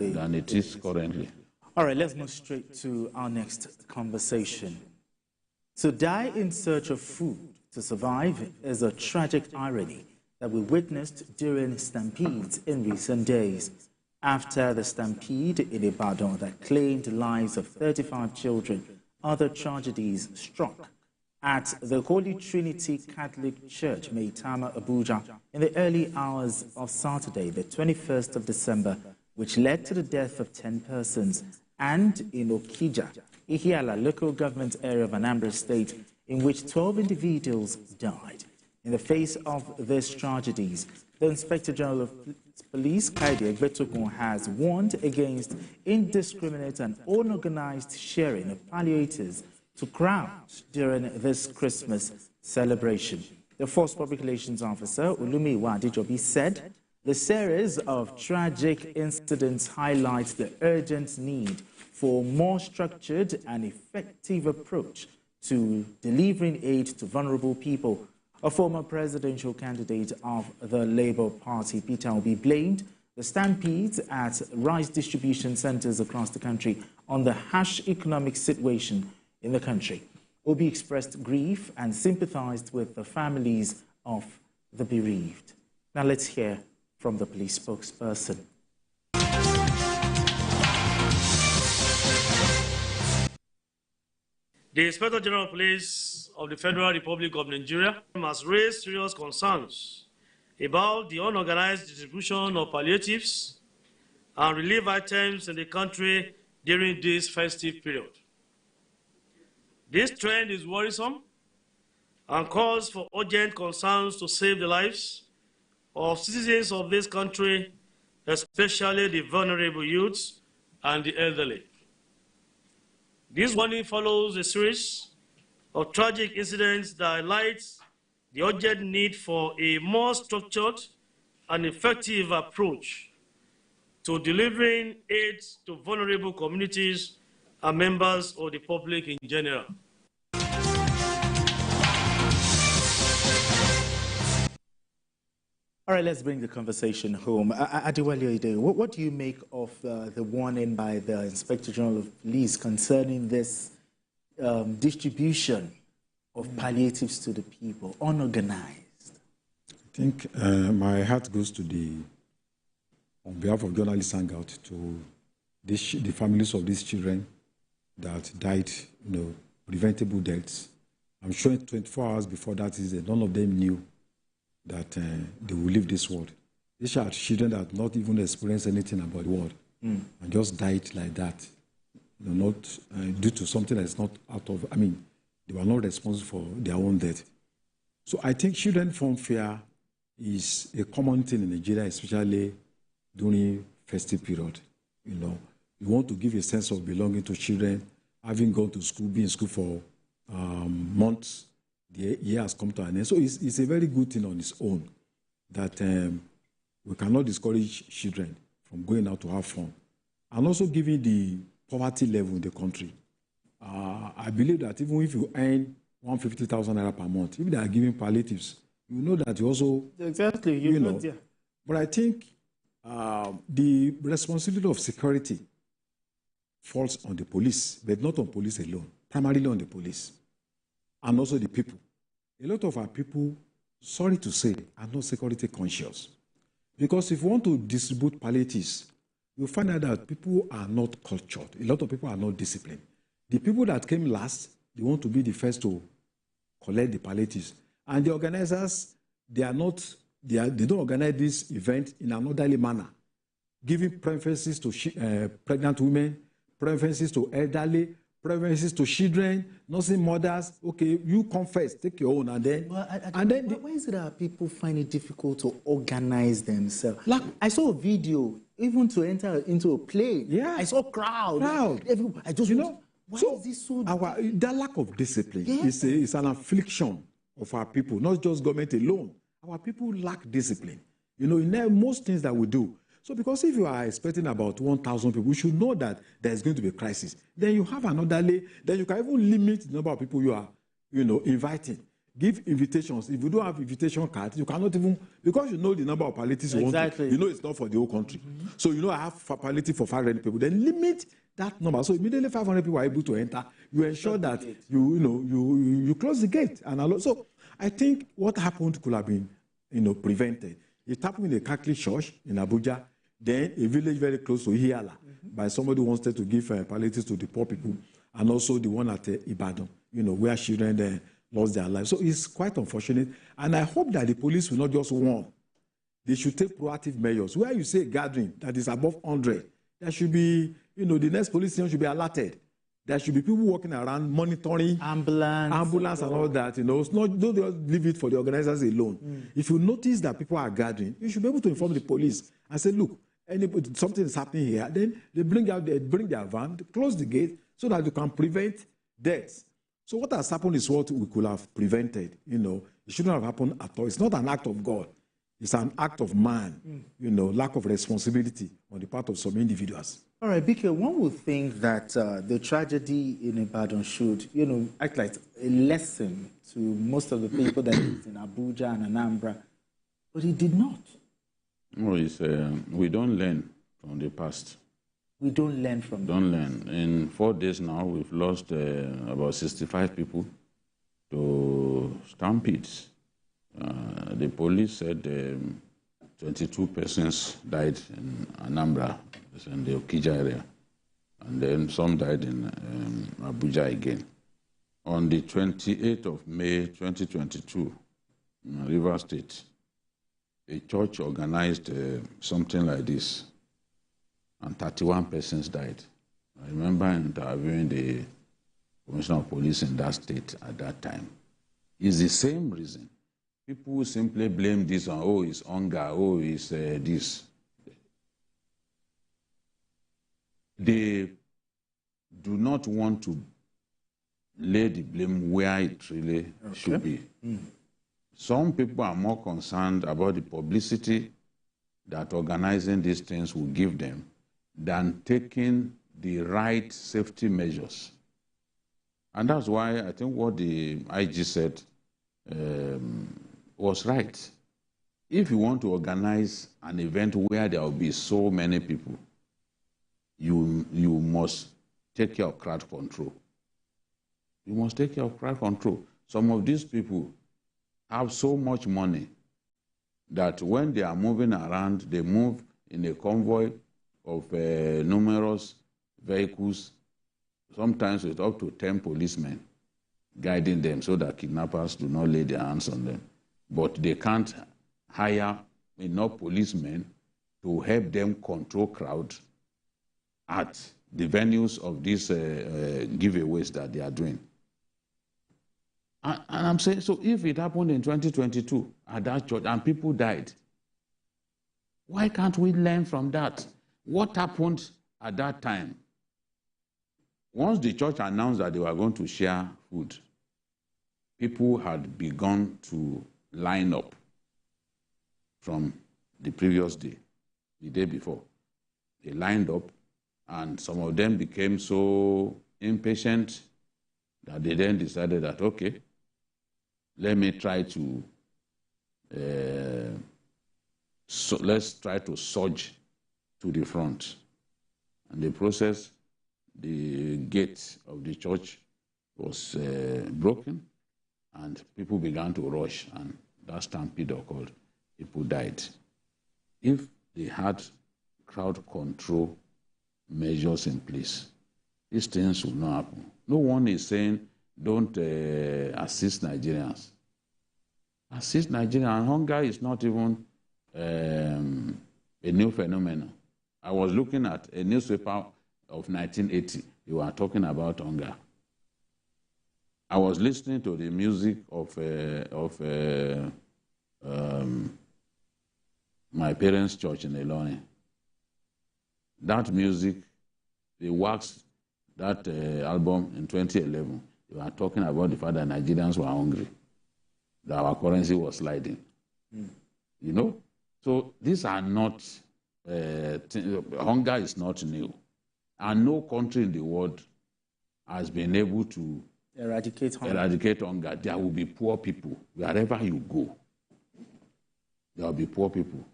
than it is currently. All right, let's move straight to our next conversation. To die in search of food to survive is a tragic irony that we witnessed during stampedes in recent days. After the stampede in Ibadan that claimed the lives of 35 children, other tragedies struck at the Holy Trinity Catholic Church, Maitama, Abuja, in the early hours of Saturday, the 21st of December, which led to the death of 10 persons, and in Okija, Ihiala, local government area of Anambra State, in which 12 individuals died. In the face of these tragedies, the Inspector General of Police, Kaide Egbetokun, has warned against indiscriminate and unorganized sharing of palliatives to crowds during this Christmas celebration. The Force Public Relations Officer, Olumiwa Adijobi, said the series of tragic incidents highlights the urgent need for more structured and effective approach to delivering aid to vulnerable people. A former presidential candidate of the Labour Party, Peter Obi, blamed the stampedes at rice distribution centres across the country on the harsh economic situation in the country. Obi expressed grief and sympathized with the families of the bereaved. Now let's hear from the police spokesperson. The Inspector General of Police of the Federal Republic of Nigeria has raised serious concerns about the unorganized distribution of palliatives and relief items in the country during this festive period. This trend is worrisome and calls for urgent concerns to save the lives of citizens of this country, especially the vulnerable youths and the elderly. This warning follows a series of tragic incidents that highlights the urgent need for a more structured and effective approach to delivering aid to vulnerable communities and members of the public in general. All right, let's bring the conversation home. Adewale Oyedepo, what do you make of the warning by the Inspector General of Police concerning this distribution of palliatives to the people, unorganized? I think my heart goes to on behalf of journalists hangout, to the families of these children that died, preventable deaths. I'm sure 24 hours before that none of them knew that they will leave this world. These are children that have not even experienced anything about the world and just died like that, not due to something that's not out of, they were not responsible for their own death. So I think children from fear is a common thing in Nigeria, especially during festive period. You want to give a sense of belonging to children, having gone to school, been in school for months. The year has come to an end. So it's a very good thing on its own that we cannot discourage children from going out to have fun. And also given the poverty level in the country, I believe that even if you earn 150,000 naira per month, if they are giving palliatives, you know that you also... Exactly, yeah. But I think the responsibility of security falls on the police, but not on police alone, primarily on the police. And also the people. A lot of our people, sorry to say, are not security conscious. Because if you want to distribute palliatives, you'll find out that people are not cultured. A lot of people are not disciplined. The people that came last, they want to be the first to collect the palliatives. And the organizers, they don't organize this event in an orderly manner, giving preferences to pregnant women, preferences to elderly, preferences to children, nursing mothers. Okay, you come first, take your own, and then... Why is it that people find it difficult to organize themselves? Like, I saw a video, even to enter into a plane. Yeah. I saw crowd. I just, why is this so... That lack of discipline is an affliction of our people, not just government alone. Our people lack discipline. In most things that we do. So because if you are expecting about 1,000 people, you should know that there's going to be a crisis. Then you have another lay, then you can even limit the number of people you are, inviting. give invitations. If you don't have invitation cards, you cannot even, because you know the number of palliatives you want to, you know it's not for the whole country. So you know I have palliative for 500 people. Then limit that number. So immediately 500 people are able to enter. You ensure that you close the gate. And so I think what happened could have been prevented. It happened in a Catholic church in Abuja, then a village very close to Hiala, by somebody who wanted to give palliatives to the poor people, and also the one at Ibadan, where children lost their lives. So it's quite unfortunate. And I hope that the police will not just warn. They should take proactive measures. Where you say gathering that is above 100, there should be, the next police station should be alerted. There should be people walking around monitoring ambulance and all that. It's not, don't just leave it for the organizers alone. If you notice that people are gathering, you should be able to inform the police and say, look, something is happening here. Then they bring their van, close the gate so that you can prevent deaths. So what has happened is what we could have prevented. It shouldn't have happened at all. It's not an act of God. It's an act of man, lack of responsibility on the part of some individuals. All right, BK, one would think that the tragedy in Ibadan should, act like a lesson to most of the people that live in Abuja and Anambra, but it did not. No, we don't learn from the past. We don't learn from Don't learn. In 4 days now, we've lost about 65 people to stampedes. The police said 22 persons died in Anambra, in the Okija area, and then some died in Abuja again. On the 28th of May 2022, in Rivers State, a church organized something like this, and 31 persons died. I remember interviewing the Commissioner of Police in that state at that time. It's the same reason. People simply blame this on, oh, it's hunger, oh, it's this. They do not want to lay the blame where it really should be. Some people are more concerned about the publicity that organizing these things will give them than taking the right safety measures. And that's why I think what the IG said was right. If you want to organize an event where there will be so many people, you must take care of crowd control. You must take care of crowd control. Some of these people have so much money that when they are moving around, they move in a convoy of numerous vehicles, sometimes with up to 10 policemen guiding them so that kidnappers do not lay their hands on them. But they can't hire enough policemen to help them control crowds at the venues of these giveaways that they are doing. And I'm saying, so if it happened in 2022 at that church and people died, why can't we learn from that? What happened at that time? Once the church announced that they were going to share food, people had begun to line up from the previous day, the day before. They lined up, and some of them became so impatient that they then decided that, okay, let me try to, let's try to surge to the front. And the process, the gate of the church was broken, and people began to rush, and that stampede occurred. People died. If they had crowd control measures in place, these things will not happen. No one is saying don't assist Nigerians. Assist Nigerians. Hunger is not even a new phenomenon. I was looking at a newspaper of 1980. You were talking about hunger. I was listening to the music of my parents' church in Ilorin. That music, they waxed that album in 2011. They were talking about the fact that Nigerians were hungry, that our currency was sliding. You know? So these are not, hunger is not new. And no country in the world has been able to Eradicate hunger. Eradicate hunger. There will be poor people wherever you go. There will be poor people.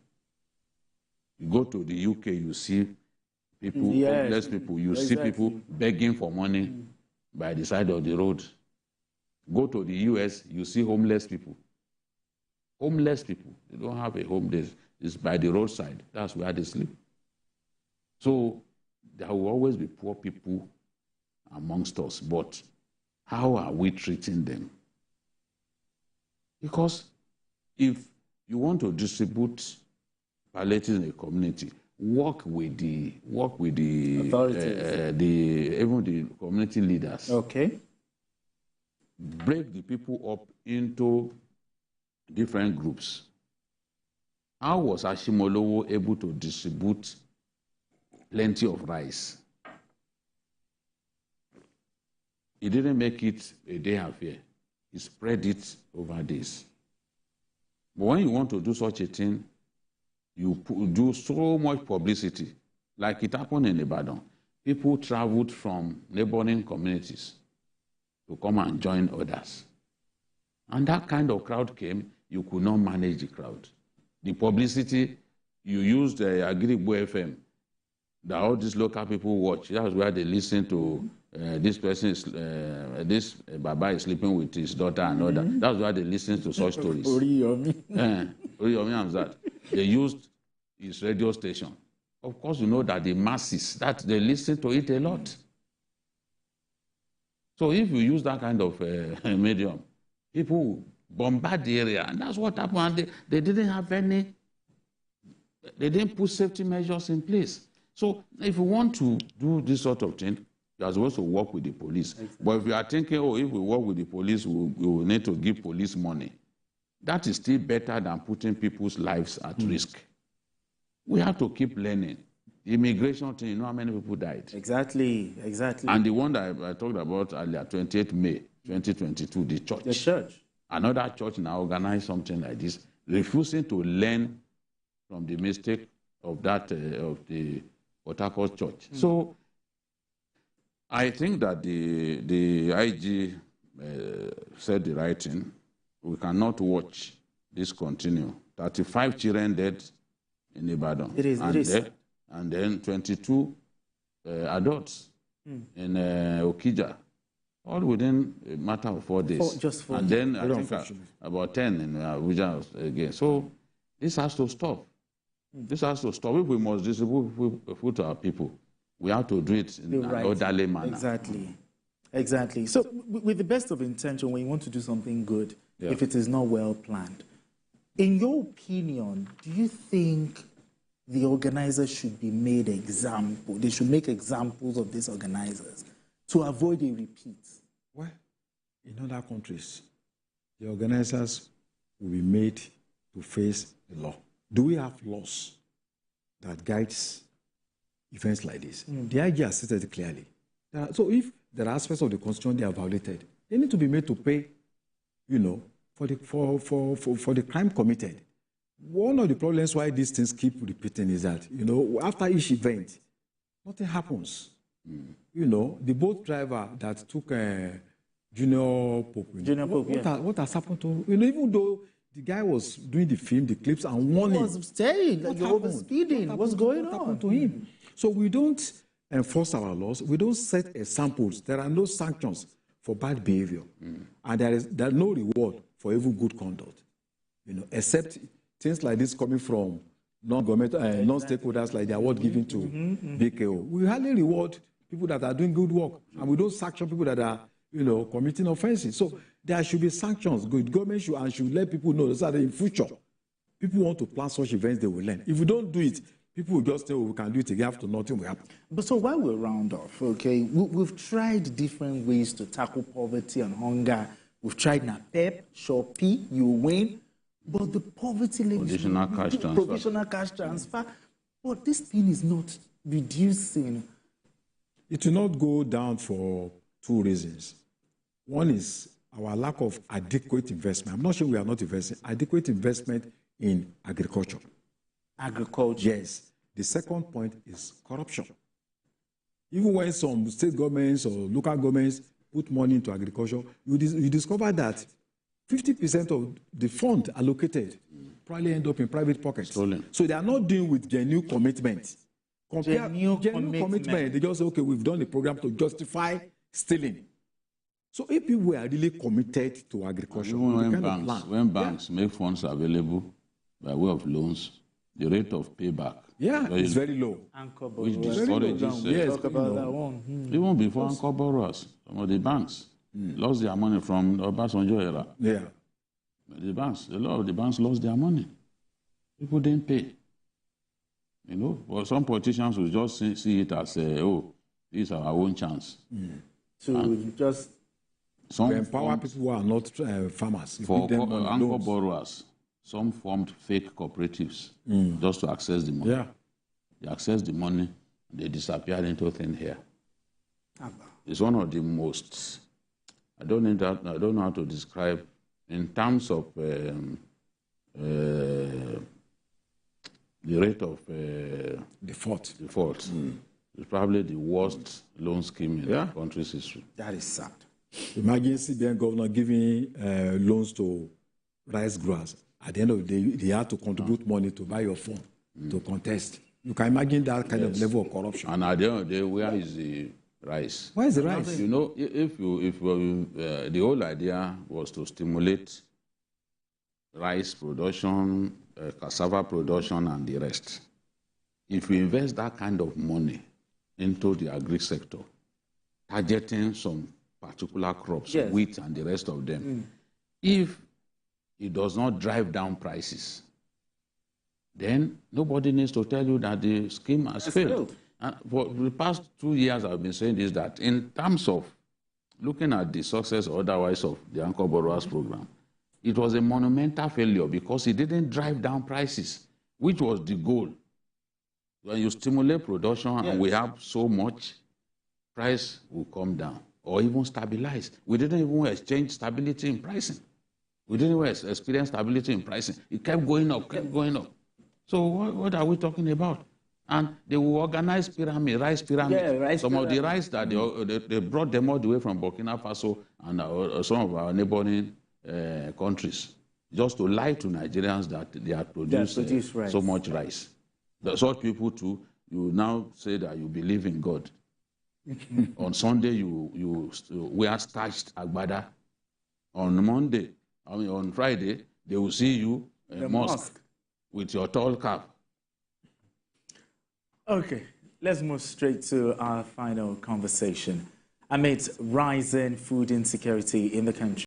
You go to the UK, you see people, homeless people. You see people begging for money by the side of the road. Go to the US, you see homeless people. Homeless people. They don't have a home. It's by the roadside. That's where they sleep. So there will always be poor people amongst us. But how are we treating them? Because if you want to distribute palliatives in a community, work with the authorities, even the community leaders. Okay. Break the people up into different groups. How was Ashimolowo able to distribute plenty of rice? He didn't make it a day affair. He spread it over days. But when you want to do such a thing, you do so much publicity. Like it happened in Ibadan. People traveled from neighboring communities to come and join others. And that kind of crowd came, you could not manage the crowd. The publicity, you used Agirigbo FM, that all these local people watch. That's where they listen to this person, this Baba is sleeping with his daughter and all that. That's why they listen to such stories. Oriyomi Hamzat. They used his radio station. Of course, you know that the masses, that they listen to it a lot. So if you use that kind of medium, people bombard the area, and that's what happened. And they didn't have any, they didn't put safety measures in place. So if you want to do this sort of thing, you are supposed to work with the police. Exactly. But if you are thinking, oh, if we work with the police, we will need to give police money, that is still better than putting people's lives at risk. We have to keep learning. The immigration thing, you know how many people died? Exactly. And the one that I talked about earlier, 28th May 2022, the church. The church. Another church now organized something like this, refusing to learn from the mistake of that, of the Port Harcourt church. So I think that the IG said the right thing. We cannot watch this continue. 35 children dead in Ibadan. It is. And then 22 adults in Okija, all within a matter of 4 days. Just 4 and days. Then I think about 10 in Abuja again. So this has to stop. This has to stop. If we must distribute food to our people, we have to do it in an orderly manner. Exactly. So with the best of intention, when you want to do something good, if it is not well planned, in your opinion, do you think the organizers should be made example? They should make examples of these organizers to avoid a repeat? Well, in other countries, the organizers will be made to face the law. Do we have laws that guides events like this? The IG has stated it clearly. So if there are aspects of the constitution they are violated, they need to be made to pay, for the crime committed. One of the problems why these things keep repeating is that, after each event, nothing happens. The boat driver that took Junior Pope. What has happened to him? Even though the guy was doing the film, the clips, and warning. He was saying, like, you're overspeeding. What's going on? What happened to him? So we don't enforce our laws. We don't set examples. There are no sanctions for bad behavior. And there is no reward for even good conduct. Except things like this coming from non-government, non-stakeholders like the award given to BKO. We hardly reward people that are doing good work, and we don't sanction people that are, committing offenses. So there should be sanctions. Good government should let people know that in future, people want to plan such events, they will learn. If we don't do it, people will just say, we can do it again after nothing will happen. But so while we round off, okay, we've tried different ways to tackle poverty and hunger. We've tried NAPEP, Shopee, you win. But the poverty level, provisional cash transfer, but this thing is not reducing. It will not go down for 2 reasons. One is our lack of adequate investment. I'm not sure we are not investing. Adequate investment in agriculture. Agriculture? Yes. The second point is corruption. Even when some state governments or local governments put money into agriculture, you discover that 50% of the fund allocated probably end up in private pockets. Stolen. So they are not dealing with genuine commitment. Genuine commitment. They just say, okay, we've done the program to justify stealing. So if people were really committed to agriculture, when banks make funds available by way of loans, the rate of payback is very low. Which discourages talk about that one. Even before anchor borrowers, some of the banks lost their money from the Obasanjo era. Yeah. A lot of the banks lost their money. People didn't pay. You know, but some politicians will just see it as, this is our own chance. To empower people who are not farmers. For anchor borrowers, some formed fake cooperatives just to access the money. Yeah. They access the money, they disappeared into thin air. It's one of the most, I don't know how to describe, in terms of the rate of default. It's probably the worst loan scheme in the country's history. That is sad. Imagine CBN governor giving loans to rice growers. At the end of the day, they have to contribute money to buy your phone, to contest. You can imagine that kind of level of corruption. And at the end of the day, where is the rice? Where is the rice? You know, the whole idea was to stimulate rice production, cassava production, and the rest. If you invest that kind of money into the agri sector, targeting some particular crops, wheat and the rest of them, if it does not drive down prices, then nobody needs to tell you that the scheme has failed. And for the past 2 years, I've been saying this, that in terms of looking at the success or otherwise of the anchor borrowers program, it was a monumental failure because it didn't drive down prices, which was the goal. When you stimulate production and we have so much, price will come down or even stabilize. We didn't even exchange stability in pricing. We didn't even experience stability in pricing. It kept going up, kept going up. So what are we talking about? And they will organize pyramid, rice pyramid. Yeah, some of the rice that they brought them all the way from Burkina Faso and some of our neighboring countries, just to lie to Nigerians that they are producing so much rice. Such people too, you now say that you believe in God. On Sunday, you wear starched agbada. On Friday, they will see you in mosque with your tall cap. Okay, let's move straight to our final conversation. Amid rising food insecurity in the country,